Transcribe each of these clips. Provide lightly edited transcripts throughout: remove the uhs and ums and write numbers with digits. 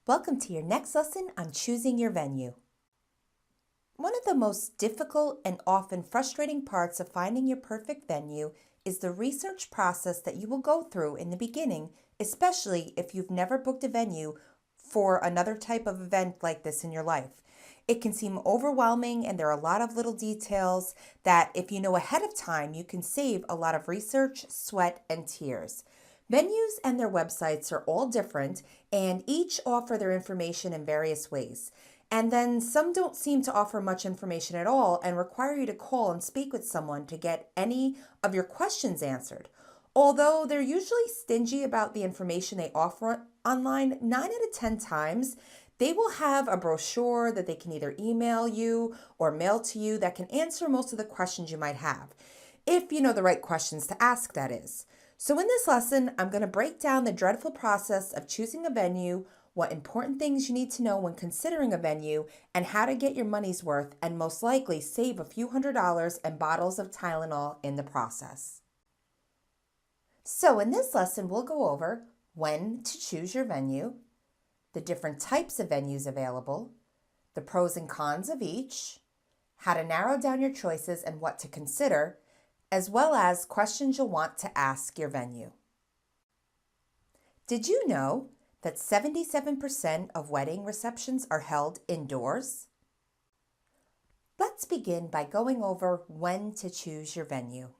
Welcome to your next lesson on choosing your venue. One of the most difficult and often frustrating parts of finding your perfect venue is the research process that you will go through in the beginning, especially if you've never booked a venue for another type of event like this in your life. It can seem overwhelming, and there are a lot of little details that, if you know ahead of time, you can save a lot of research, sweat, and tears. Venues and their websites are all different, and each offer their information in various ways. And then some don't seem to offer much information at all and require you to call and speak with someone to get any of your questions answered. Although they're usually stingy about the information they offer online, 9 out of 10 times they will have a brochure that they can either email you or mail to you that can answer most of the questions you might have. If you know the right questions to ask, that is. So in this lesson, I'm going to break down the dreadful process of choosing a venue, what important things you need to know when considering a venue, and how to get your money's worth and most likely save a few $100s and bottles of Tylenol in the process. So in this lesson, we'll go over when to choose your venue, the different types of venues available, the pros and cons of each, how to narrow down your choices and what to consider, as well as questions you'll want to ask your venue. Did you know that 77% of wedding receptions are held indoors? Let's begin by going over when to choose your venue.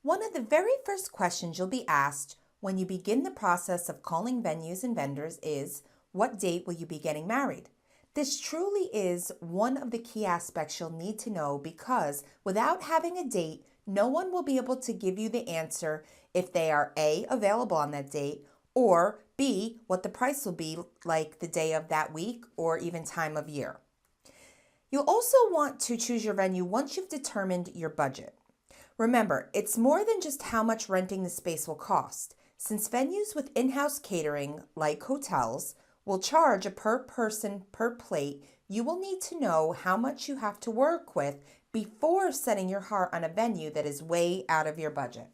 One of the very first questions you'll be asked when you begin the process of calling venues and vendors is, what date will you be getting married? This truly is one of the key aspects you'll need to know, because without having a date, no one will be able to give you the answer if they are A, available on that date, or B, what the price will be like the day of that week or even time of year. You'll also want to choose your venue once you've determined your budget. Remember, it's more than just how much renting the space will cost. Since venues with in-house catering, like hotels, will charge a per person per plate, you will need to know how much you have to work with before setting your heart on a venue that is way out of your budget.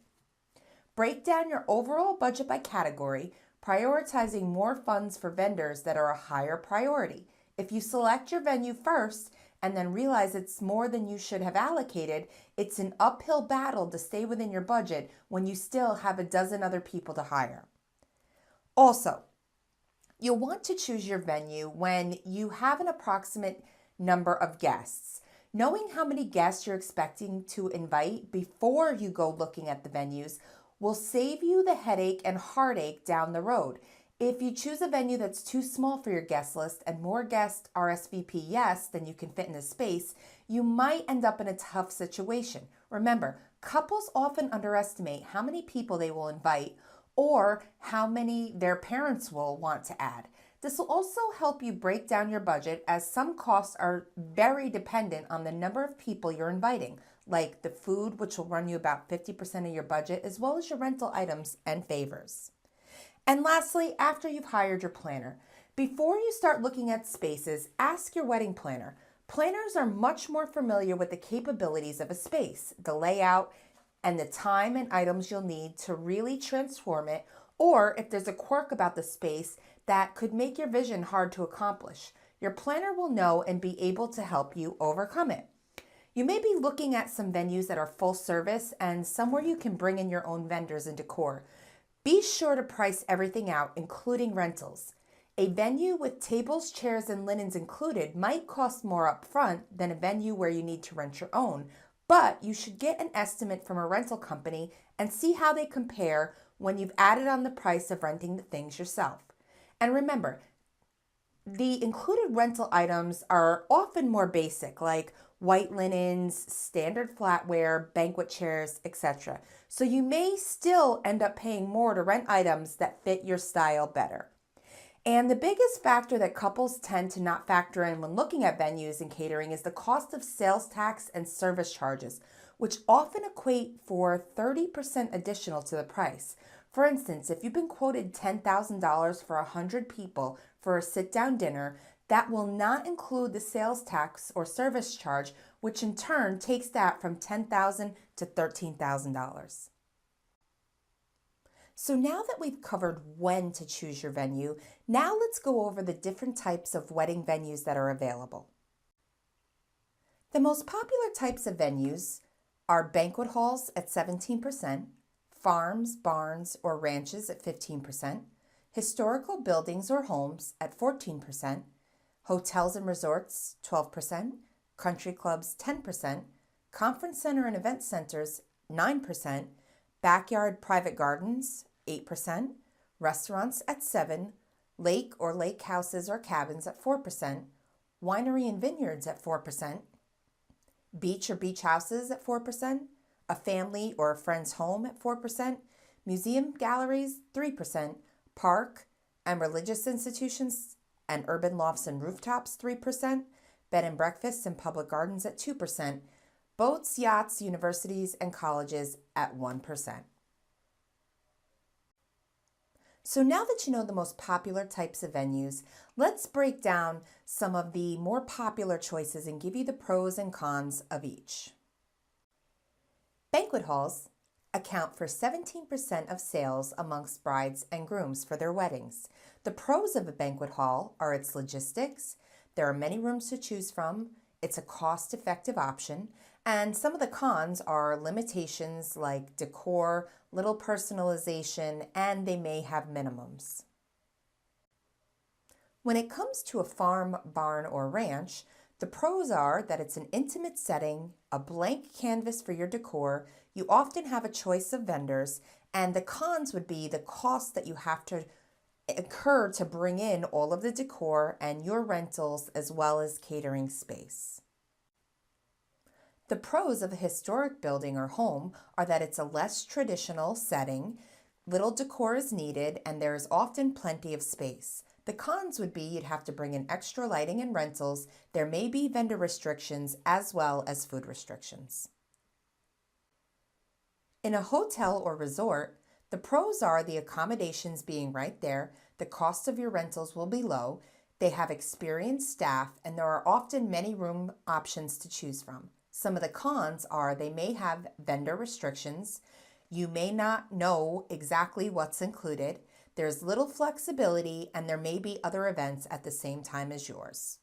Break down your overall budget by category, prioritizing more funds for vendors that are a higher priority. If you select your venue first and then realize it's more than you should have allocated, it's an uphill battle to stay within your budget when you still have a dozen other people to hire. Also, you'll want to choose your venue when you have an approximate number of guests. Knowing how many guests you're expecting to invite before you go looking at the venues will save you the headache and heartache down the road. If you choose a venue that's too small for your guest list and more guests RSVP yes than you can fit in the space, you might end up in a tough situation. Remember, couples often underestimate how many people they will invite or how many their parents will want to add. This will also help you break down your budget, as some costs are very dependent on the number of people you're inviting, like the food, which will run you about 50% of your budget, as well as your rental items and favors. And lastly, after you've hired your planner, before you start looking at spaces, ask your wedding planner. Planners are much more familiar with the capabilities of a space, the layout, and the time and items you'll need to really transform it, or if there's a quirk about the space that could make your vision hard to accomplish. Your planner will know and be able to help you overcome it. You may be looking at some venues that are full service and somewhere you can bring in your own vendors and decor. Be sure to price everything out, including rentals. A venue with tables, chairs, and linens included might cost more up front than a venue where you need to rent your own, but you should get an estimate from a rental company and see how they compare when you've added on the price of renting the things yourself. And remember, the included rental items are often more basic, like white linens, standard flatware, banquet chairs, etc. So you may still end up paying more to rent items that fit your style better. And the biggest factor that couples tend to not factor in when looking at venues and catering is the cost of sales tax and service charges, which often equate for 30% additional to the price. For instance, if you've been quoted $10,000 for 100 people for a sit-down dinner, that will not include the sales tax or service charge, which in turn takes that from $10,000 to $13,000. So now that we've covered when to choose your venue, now let's go over the different types of wedding venues that are available. The most popular types of venues are banquet halls at 17%, farms, barns, or ranches at 15%, historical buildings or homes at 14%, hotels and resorts 12%, country clubs 10%, conference center and event centers 9%, backyard private gardens 8%, restaurants at 7%, lake or lake houses or cabins at 4%, winery and vineyards at 4%, beach or beach houses at 4%, a family or a friend's home at 4%, museum galleries 3%, park and religious institutions and urban lofts and rooftops 3%, bed and breakfasts and public gardens at 2%, boats, yachts, universities, and colleges at 1%. So now that you know the most popular types of venues, let's break down some of the more popular choices and give you the pros and cons of each. Banquet halls account for 17% of sales amongst brides and grooms for their weddings. The pros of a banquet hall are its logistics, there are many rooms to choose from, it's a cost-effective option, and some of the cons are limitations like decor, little personalization, and they may have minimums. When it comes to a farm, barn, or ranch, the pros are that it's an intimate setting, a blank canvas for your decor, you often have a choice of vendors, and the cons would be the cost that you have to incur to bring in all of the decor and your rentals as well as catering space. The pros of a historic building or home are that it's a less traditional setting, little decor is needed, and there is often plenty of space. The cons would be you'd have to bring in extra lighting and rentals. There may be vendor restrictions as well as food restrictions. In a hotel or resort, the pros are the accommodations being right there, the cost of your rentals will be low, they have experienced staff, and there are often many room options to choose from. Some of the cons are they may have vendor restrictions, you may not know exactly what's included, there's little flexibility, and there may be other events at the same time as yours.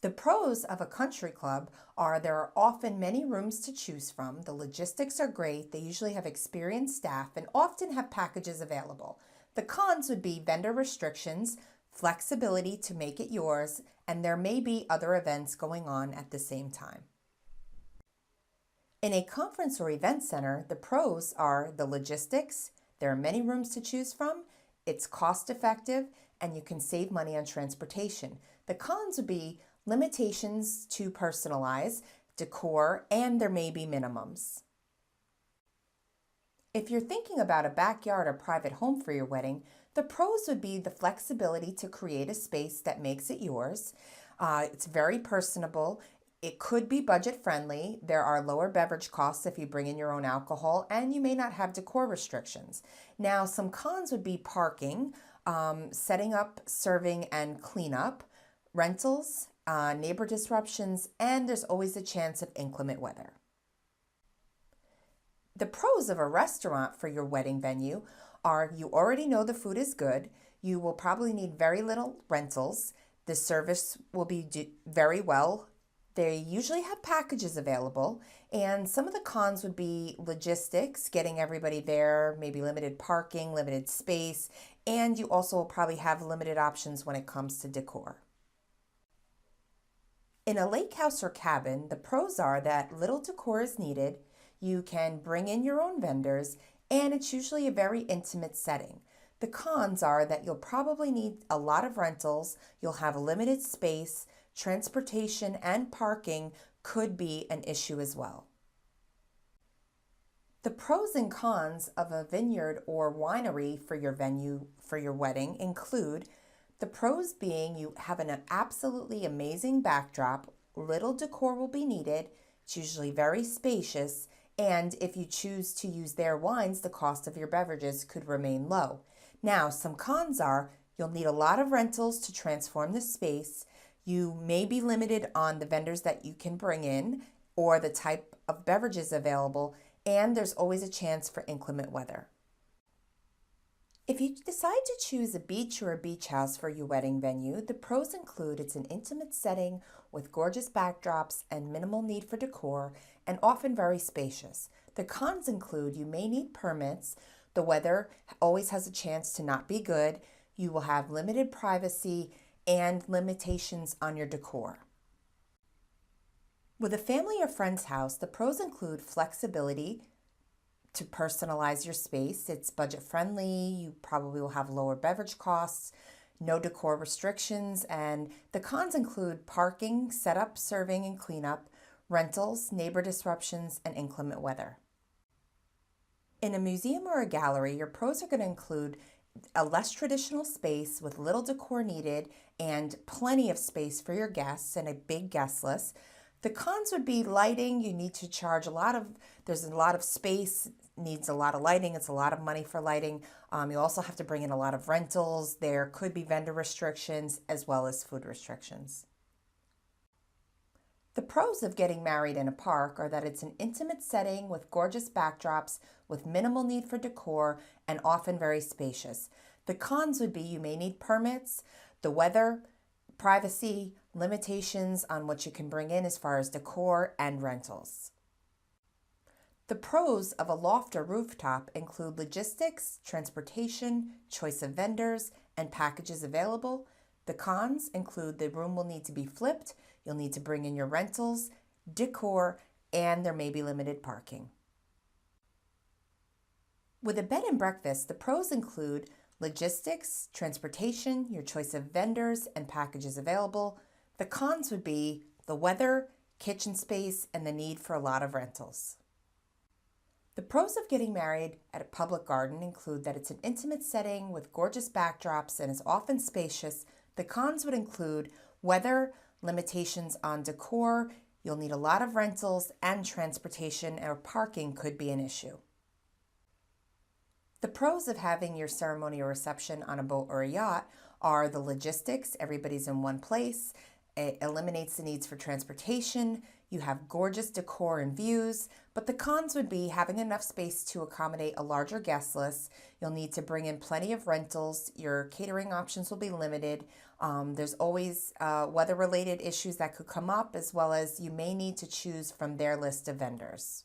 The pros of a country club are there are often many rooms to choose from, the logistics are great, they usually have experienced staff, and often have packages available. The cons would be vendor restrictions, flexibility to make it yours, and there may be other events going on at the same time. In a conference or event center, the pros are the logistics, there are many rooms to choose from, it's cost effective, and you can save money on transportation. The cons would be limitations to personalize, decor, and there may be minimums. If you're thinking about a backyard or private home for your wedding, the pros would be the flexibility to create a space that makes it yours. It's very personable. It could be budget friendly. There are lower beverage costs if you bring in your own alcohol, and you may not have decor restrictions. Now, some cons would be parking, setting up, serving, and cleanup, rentals, neighbor disruptions, and there's always a chance of inclement weather. The pros of a restaurant for your wedding venue are you already know the food is good, you will probably need very little rentals, the service will be very well, they usually have packages available, and some of the cons would be logistics, getting everybody there, maybe limited parking, limited space, and you also will probably have limited options when it comes to decor. In a lake house or cabin, the pros are that little decor is needed, you can bring in your own vendors, and it's usually a very intimate setting. The cons are that you'll probably need a lot of rentals, you'll have limited space, transportation and parking could be an issue as well. The pros and cons of a vineyard or winery for your venue for your wedding include the pros being you have an absolutely amazing backdrop, little decor will be needed, it's usually very spacious, and if you choose to use their wines, the cost of your beverages could remain low. Now, some cons are you'll need a lot of rentals to transform the space, you may be limited on the vendors that you can bring in or the type of beverages available, and there's always a chance for inclement weather. If you decide to choose a beach or a beach house for your wedding venue, the pros include it's an intimate setting with gorgeous backdrops and minimal need for decor, and often very spacious. The cons include you may need permits, the weather always has a chance to not be good, you will have limited privacy, and limitations on your decor. With a family or friend's house, the pros include flexibility to personalize your space. It's budget friendly, you probably will have lower beverage costs, no decor restrictions, and the cons include parking, setup, serving, and cleanup, rentals, neighbor disruptions, and inclement weather. In a museum or a gallery, your pros are going to include a less traditional space with little decor needed and plenty of space for your guests and a big guest list. The cons would be lighting. You need to charge there's a lot of space, needs a lot of lighting. It's a lot of money for lighting. You also have to bring in a lot of rentals. There could be vendor restrictions as well as food restrictions. The pros of getting married in a park are that it's an intimate setting with gorgeous backdrops, with minimal need for decor, and often very spacious. The cons would be you may need permits, the weather, privacy, limitations on what you can bring in as far as decor and rentals. The pros of a loft or rooftop include logistics, transportation, choice of vendors, and packages available. The cons include the room will need to be flipped, you'll need to bring in your rentals, decor, and there may be limited parking. With a bed and breakfast, the pros include logistics, transportation, your choice of vendors, and packages available. The cons would be the weather, kitchen space, and the need for a lot of rentals. The pros of getting married at a public garden include that it's an intimate setting with gorgeous backdrops and is often spacious. The cons would include weather, limitations on decor, you'll need a lot of rentals, and transportation or parking could be an issue. The pros of having your ceremony or reception on a boat or a yacht are the logistics, everybody's in one place, it eliminates the needs for transportation, you have gorgeous decor and views, but the cons would be having enough space to accommodate a larger guest list. You'll need to bring in plenty of rentals, your catering options will be limited, there's always weather-related issues that could come up, as well as you may need to choose from their list of vendors.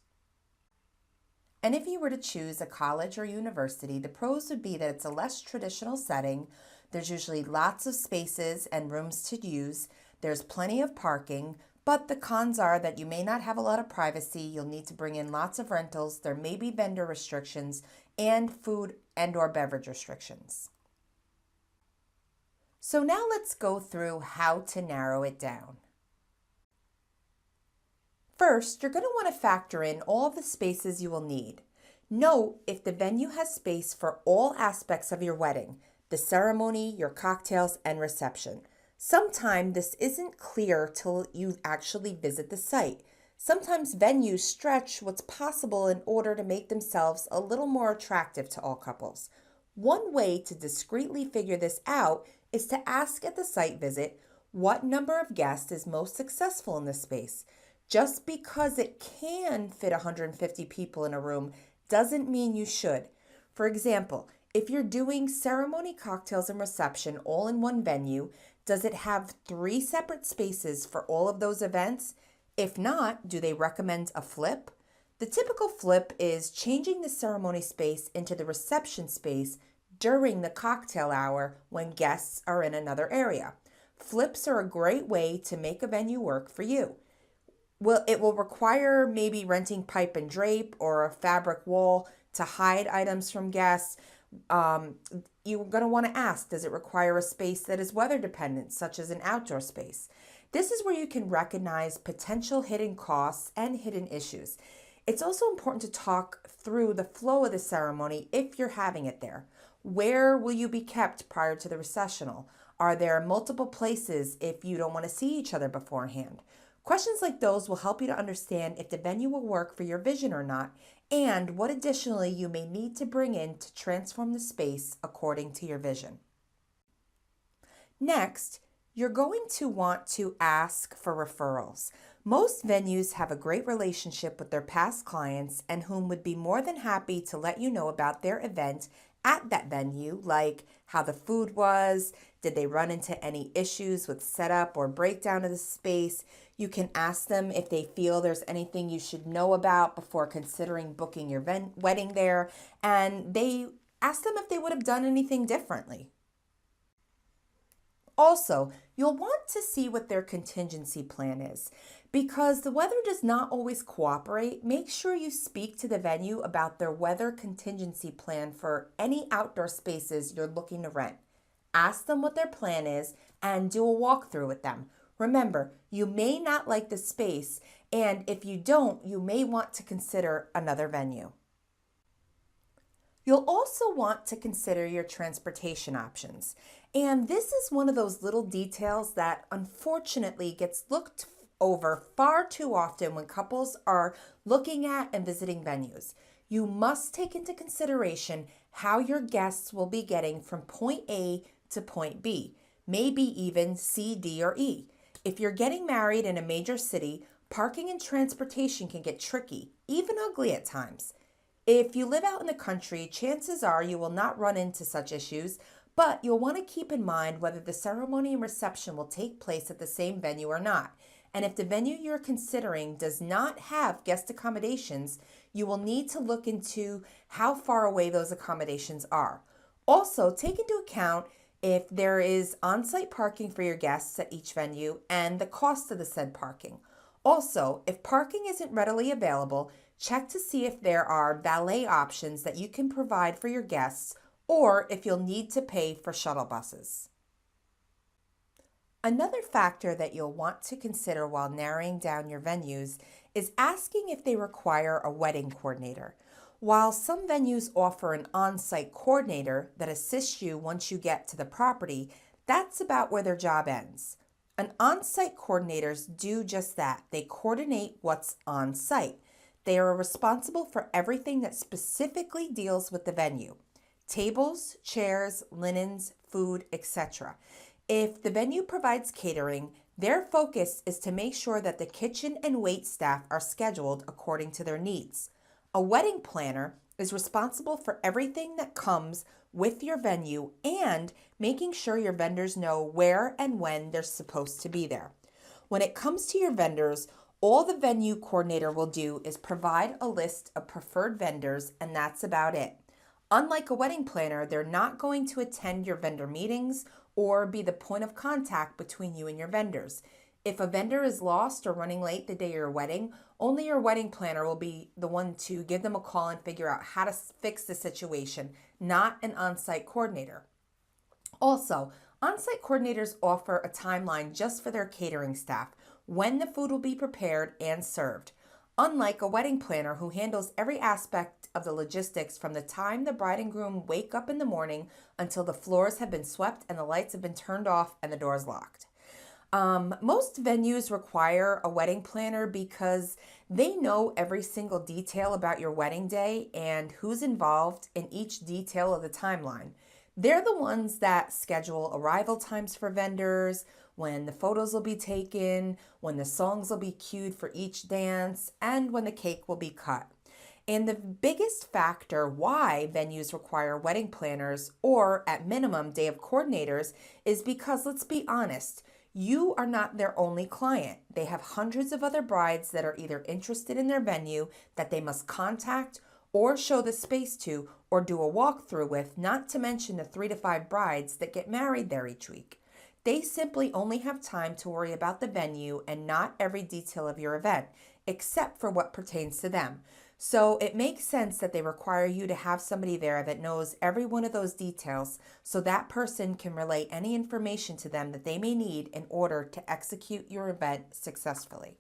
And if you were to choose a college or university, the pros would be that it's a less traditional setting. There's usually lots of spaces and rooms to use. There's plenty of parking, but the cons are that you may not have a lot of privacy. You'll need to bring in lots of rentals. There may be vendor restrictions and food and or beverage restrictions. So now let's go through how to narrow it down. First, you're going to want to factor in all the spaces you will need. Note if the venue has space for all aspects of your wedding, the ceremony, your cocktails, and reception. Sometimes this isn't clear till you actually visit the site. Sometimes venues stretch what's possible in order to make themselves a little more attractive to all couples. One way to discreetly figure this out is to ask at the site visit what number of guests is most successful in this space. Just because it can fit 150 people in a room doesn't mean you should. For example, if you're doing ceremony, cocktails, and reception all in one venue, does it have 3 separate spaces for all of those events? If not, do they recommend a flip? The typical flip is changing the ceremony space into the reception space during the cocktail hour when guests are in another area. Flips are a great way to make a venue work for you. It will require maybe renting pipe and drape or a fabric wall to hide items from guests. You're going to want to ask, does it require a space that is weather dependent, such as an outdoor space? This is where you can recognize potential hidden costs and hidden issues. It's also important to talk through the flow of the ceremony if you're having it there. Where will you be kept prior to the recessional? Are there multiple places if you don't want to see each other beforehand? Questions like those will help you to understand if the venue will work for your vision or not, and what additionally you may need to bring in to transform the space according to your vision. Next, You're going to want to ask for referrals. Most venues have a great relationship with their past clients and whom would be more than happy to let you know about their event at that venue, like how the food was, did they run into any issues with setup or breakdown of the space. You can ask them if they feel there's anything you should know about before considering booking your wedding there, and they ask them if they would have done anything differently. Also, you'll want to see what their contingency plan is. Because the weather does not always cooperate, make sure you speak to the venue about their weather contingency plan for any outdoor spaces you're looking to rent. Ask them what their plan is and do a walkthrough with them. Remember, you may not like the space, and if you don't, you may want to consider another venue. You'll also want to consider your transportation options. And this is one of those little details that unfortunately gets looked over far too often when couples are looking at and visiting venues. You must take into consideration how your guests will be getting from point A to point B, maybe even C, D, or E. If you're getting married in a major city, parking and transportation can get tricky, even ugly at times. If you live out in the country, chances are you will not run into such issues, but you'll want to keep in mind whether the ceremony and reception will take place at the same venue or not. And if the venue you're considering does not have guest accommodations, you will need to look into how far away those accommodations are. Also, take into account if there is on-site parking for your guests at each venue and the cost of the said parking. Also, if parking isn't readily available, check to see if there are valet options that you can provide for your guests or if you'll need to pay for shuttle buses. Another factor that you'll want to consider while narrowing down your venues is asking if they require a wedding coordinator. While some venues offer an on-site coordinator that assists you once you get to the property, that's about where their job ends. An on-site coordinators do just that. They coordinate what's on site. They are responsible for everything that specifically deals with the venue: tables, chairs, linens, food, etc. If the venue provides catering, their focus is to make sure that the kitchen and wait staff are scheduled according to their needs. A wedding planner is responsible for everything that comes with your venue and making sure your vendors know where and when they're supposed to be there. When it comes to your vendors, all the venue coordinator will do is provide a list of preferred vendors, and that's about it. Unlike a wedding planner, they're not going to attend your vendor meetings or be the point of contact between you and your vendors. If a vendor is lost or running late the day of your wedding, only your wedding planner will be the one to give them a call and figure out how to fix the situation, not an on-site coordinator. Also, on-site coordinators offer a timeline just for their catering staff, when the food will be prepared and served. Unlike a wedding planner who handles every aspect of the logistics from the time the bride and groom wake up in the morning until the floors have been swept and the lights have been turned off and the doors locked. Most venues require a wedding planner because they know every single detail about your wedding day and who's involved in each detail of the timeline. They're the ones that schedule arrival times for vendors, when the photos will be taken, when the songs will be cued for each dance, and when the cake will be cut. And the biggest factor why venues require wedding planners or at minimum day of coordinators is because, let's be honest, you are not their only client. They have hundreds of other brides that are either interested in their venue that they must contact or show the space to or do a walkthrough with, not to mention the 3 to 5 brides that get married there each week. They simply only have time to worry about the venue and not every detail of your event, except for what pertains to them. So it makes sense that they require you to have somebody there that knows every one of those details so that person can relay any information to them that they may need in order to execute your event successfully.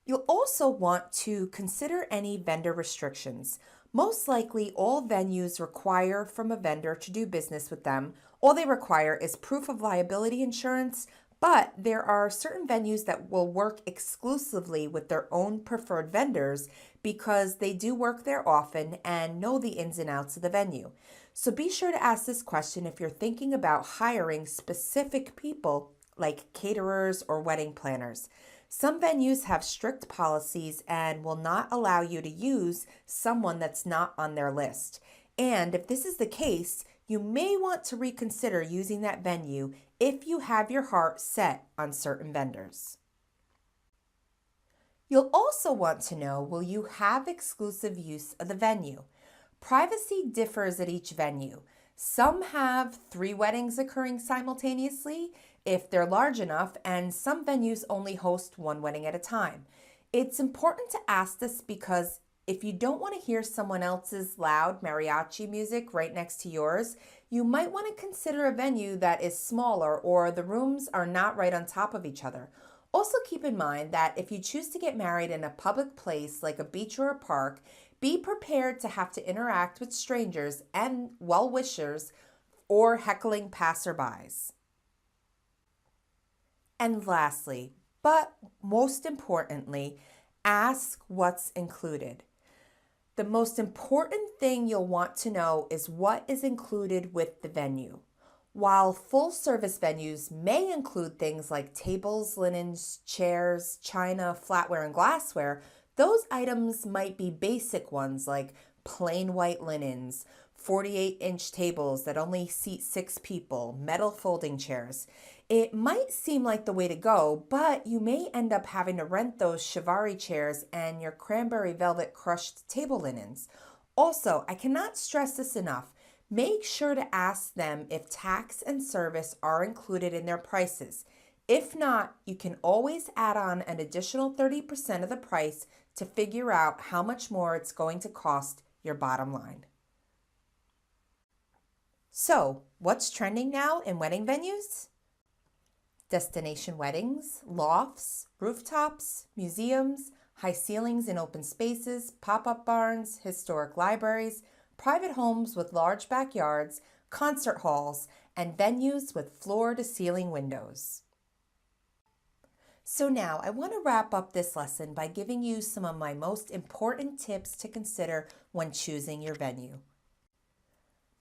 You'll also want to consider any vendor restrictions. Most likely, all venues require from a vendor to do business with them. All they require is proof of liability insurance, But there are certain venues that will work exclusively with their own preferred vendors because they do work there often and know the ins and outs of the venue. So be sure to ask this question if you're thinking about hiring specific people like caterers or wedding planners. Some venues have strict policies and will not allow you to use someone that's not on their list. And if this is the case, you may want to reconsider using that venue if you have your heart set on certain vendors. You'll also want to know, will you have exclusive use of the venue? Privacy differs at each venue. Some have 3 weddings occurring simultaneously if they're large enough, and some venues only host 1 wedding at a time. It's important to ask this because if you don't want to hear someone else's loud mariachi music right next to yours, you might want to consider a venue that is smaller or the rooms are not right on top of each other. Also keep in mind that if you choose to get married in a public place like a beach or a park, be prepared to have to interact with strangers and well-wishers or heckling passerbys. And lastly, but most importantly, ask what's included. The most important thing you'll want to know is what is included with the venue. While full-service venues may include things like tables, linens, chairs, china, flatware, and glassware, those items might be basic ones like plain white linens, 48-inch tables that only seat 6 people, metal folding chairs. It might seem like the way to go, but you may end up having to rent those Chiavari chairs and your cranberry velvet crushed table linens. Also, I cannot stress this enough. Make sure to ask them if tax and service are included in their prices. If not, you can always add on an additional 30% of the price to figure out how much more it's going to cost your bottom line. So, what's trending now in wedding venues? Destination weddings, lofts, rooftops, museums, high ceilings in open spaces, pop-up barns, historic libraries, private homes with large backyards, concert halls, and venues with floor-to-ceiling windows. So now I want to wrap up this lesson by giving you some of my most important tips to consider when choosing your venue.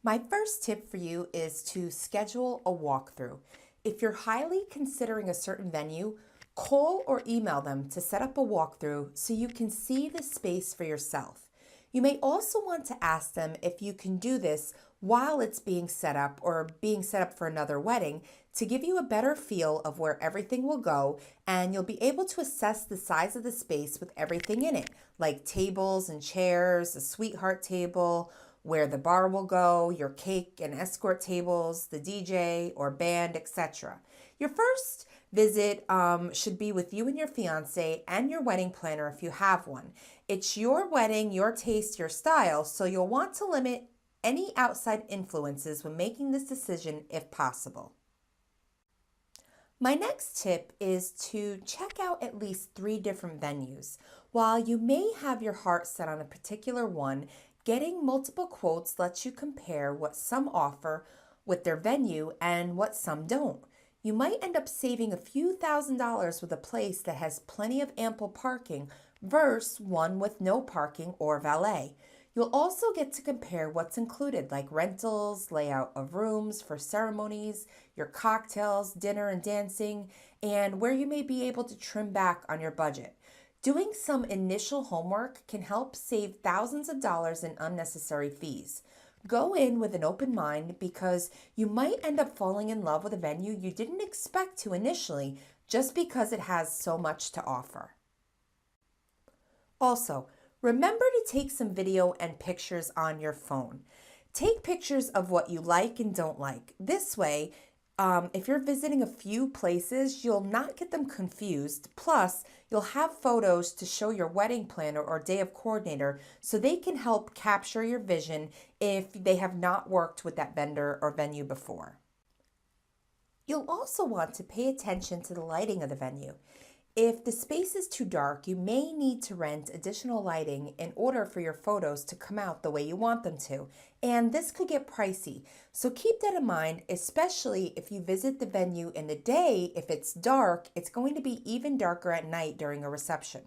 My first tip for you is to schedule a walkthrough. If you're highly considering a certain venue, call or email them to set up a walkthrough so you can see the space for yourself. You may also want to ask them if you can do this while it's being set up or being set up for another wedding to give you a better feel of where everything will go, and you'll be able to assess the size of the space with everything in it, like tables and chairs, a sweetheart table, where the bar will go, your cake and escort tables, the DJ or band, etc. Your first visit should be with you and your fiance and your wedding planner if you have one. It's your wedding, your taste, your style, so you'll want to limit any outside influences when making this decision if possible. My next tip is to check out at least 3 different venues. While you may have your heart set on a particular one, getting multiple quotes lets you compare what some offer with their venue and what some don't. You might end up saving a few $1,000s with a place that has plenty of ample parking versus one with no parking or valet. You'll also get to compare what's included, like rentals, layout of rooms for ceremonies, your cocktails, dinner and dancing, and where you may be able to trim back on your budget. Doing some initial homework can help save thousands of dollars in unnecessary fees. Go in with an open mind because you might end up falling in love with a venue you didn't expect to initially just because it has so much to offer. Also, remember to take some video and pictures on your phone. Take pictures of what you like and don't like. This way, if you're visiting a few places, you'll not get them confused. Plus, you'll have photos to show your wedding planner or day of coordinator so they can help capture your vision if they have not worked with that vendor or venue before. You'll also want to pay attention to the lighting of the venue. If the space is too dark, you may need to rent additional lighting in order for your photos to come out the way you want them to. And this could get pricey. So keep that in mind, especially if you visit the venue in the day. If it's dark, it's going to be even darker at night during a reception.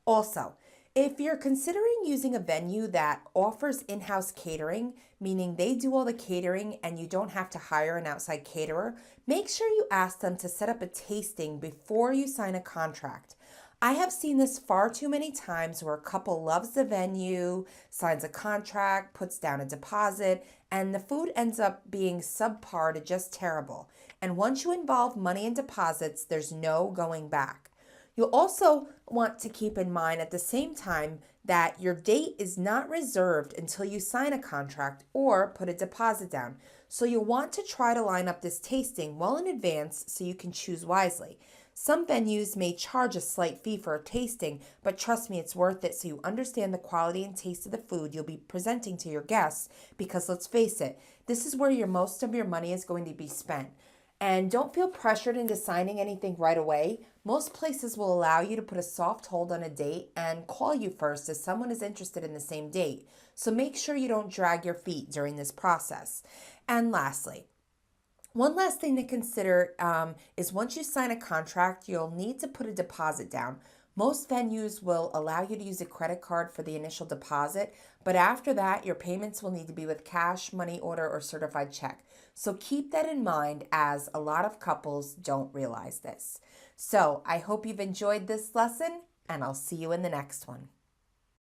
Also, if you're considering using a venue that offers in house catering, meaning they do all the catering and you don't have to hire an outside caterer, make sure you ask them to set up a tasting before you sign a contract. I have seen this far too many times where a couple loves the venue, signs a contract, puts down a deposit, and the food ends up being subpar to just terrible. And once you involve money in deposits, there's no going back. You'll also want to keep in mind at the same time that your date is not reserved until you sign a contract or put a deposit down. So you'll want to try to line up this tasting well in advance so you can choose wisely. Some venues may charge a slight fee for a tasting, but trust me, it's worth it so you understand the quality and taste of the food you'll be presenting to your guests, because let's face it, this is where most of your money is going to be spent. And don't feel pressured into signing anything right away. Most places will allow you to put a soft hold on a date and call you first if someone is interested in the same date. So make sure you don't drag your feet during this process. And lastly, one last thing to consider is once you sign a contract, you'll need to put a deposit down. Most venues will allow you to use a credit card for the initial deposit, but after that, your payments will need to be with cash, money order, or certified check. So keep that in mind, as a lot of couples don't realize this. So I hope you've enjoyed this lesson, and I'll see you in the next one.